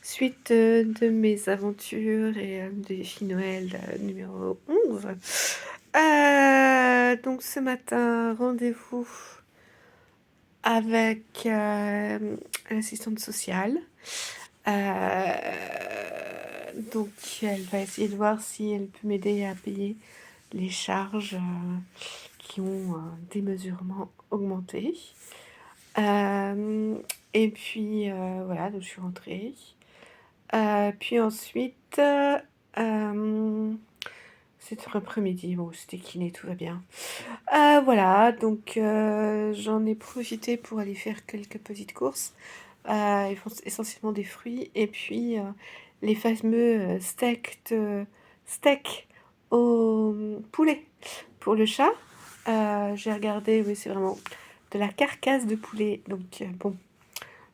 Suite, de mes aventures et de défi Noël, numéro 11. Donc ce matin, rendez-vous avec, l'assistante sociale. Donc elle va essayer de voir si elle peut m'aider à payer les charges, qui ont, démesurément augmenté. Hem et puis, voilà, donc je suis rentrée. Puis ensuite, cet après-midi, bon, c'était kiné, tout va bien. Voilà, donc j'en ai profité pour aller faire quelques petites courses, essentiellement des fruits et puis, les fameux, steaks au, poulet pour le chat. J'ai regardé, oui, c'est vraiment de la carcasse de poulet, donc bon,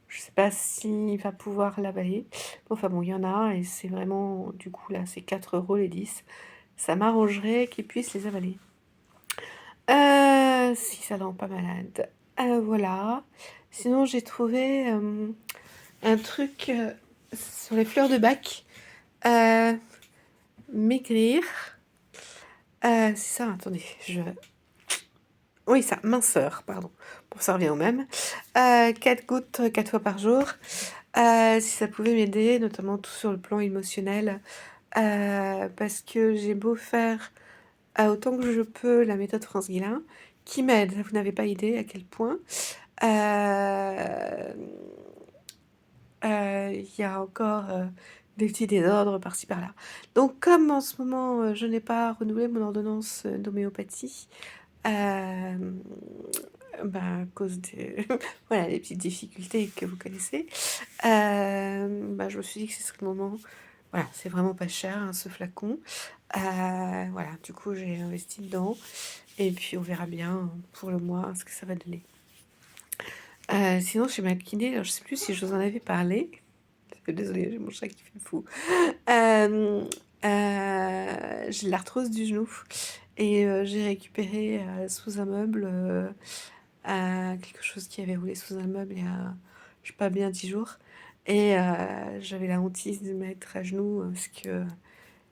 je sais pas s'il va pouvoir l'avaler. Enfin bon, il y en a et c'est vraiment du coup là, c'est 4 € les 10. Ça m'arrangerait qu'il puisse les avaler. Si ça le rend pas malade. Voilà. Sinon j'ai trouvé, un truc, sur les fleurs de Bac, heu, maigrir, c'est ça, attendez, oui ça, minceur, pardon. Bon ça revient au même. 4 gouttes, 4 fois par jour. Si ça pouvait m'aider, notamment tout sur le plan émotionnel, parce que j'ai beau faire, autant que je peux la méthode France Guillain, qui m'aide, vous n'avez pas idée à quel point. Hem, il y a encore, des petits désordres par-ci par-là. Donc comme en ce moment, je n'ai pas renouvelé mon ordonnance, d'homéopathie, hem, à cause des voilà, les petites difficultés que vous connaissez, je me suis dit que ce serait le moment. Voilà, c'est vraiment pas cher, hein, ce flacon. Voilà, du coup, j'ai investi dedans et puis on verra bien pour le mois ce que ça va donner. Sinon chez ma kiné, alors je sais plus si je vous en avais parlé. Désolée, j'ai mon chat qui fait le fou. Hem, j'ai l'arthrose du genou et j'ai récupéré, sous un meuble, quelque chose qui avait roulé sous un meuble il y a, je sais pas bien 10 jours et j'avais la hantise de me mettre à genoux, parce que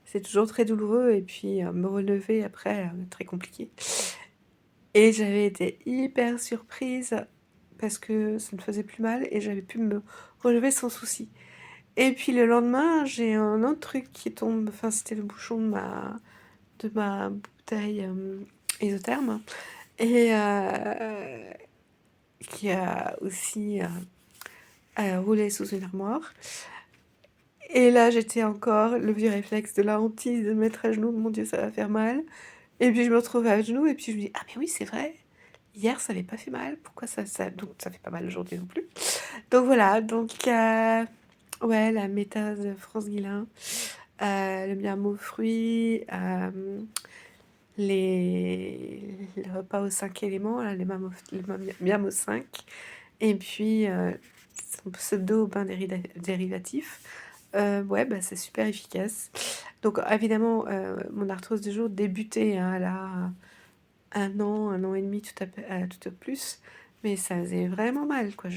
c'est toujours très douloureux et puis, me relever après, très compliqué et j'avais été hyper surprise parce que ça ne faisait plus mal et j'avais pu me relever sans souci et puis le lendemain, j'ai un autre truc qui tombe, enfin, c'était le bouchon de ma bouteille, isotherme et qui a aussi, roulé sous une armoire et là, j'étais encore le vieux réflexe de la hantise de me mettre à genoux. Mon Dieu, ça va faire mal et puis je me retrouve à genoux et puis je me dis: «Ah mais oui, c'est vrai, hier ça avait pas fait mal, pourquoi donc ça fait pas mal aujourd'hui non plus». Donc voilà, donc ouais, la méthode France Guillain, le miam aux fruits, les repas aux 5 éléments, là, les miam aux 5 et puis, son pseudo bain dérivatif. Ouais, bah, c'est super efficace. Donc évidemment, mon arthrose de jour débutait, hein, elle a 1 an et demi tout au plus, mais ça faisait vraiment mal, quoi.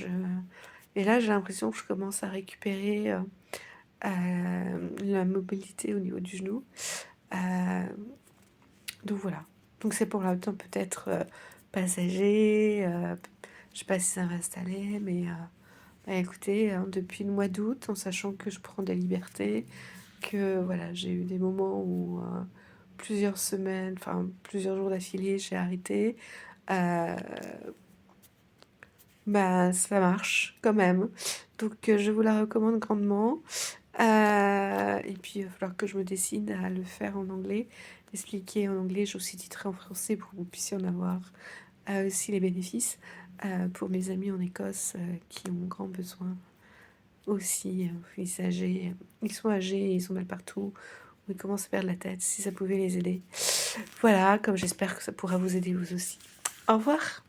Et là, j'ai l'impression que je commence à récupérer, la mobilité au niveau du genou. Hem, donc voilà. Donc c'est pour l'instant peut-être, passager, je sais pas si ça va s'installer, mais bah, écoutez, hein, depuis le mois d'août, en sachant que je prends des libertés, que voilà, j'ai eu des moments où, plusieurs semaines, enfin plusieurs jours d'affilée, j'ai arrêté, heu, bah, ça marche quand même. Donc je vous la recommande grandement. Et puis il va falloir que je me décide à le faire en anglais, l'expliquer en anglais. J'ai aussi titré en français pour que vous puissiez en avoir, aussi les bénéfices, pour mes amis en Écosse, qui ont grand besoin aussi, ils sont âgés, ils ont mal partout, ou ils commencent à perdre la tête, si ça pouvait les aider. Voilà, comme j'espère que ça pourra vous aider vous aussi. Au revoir.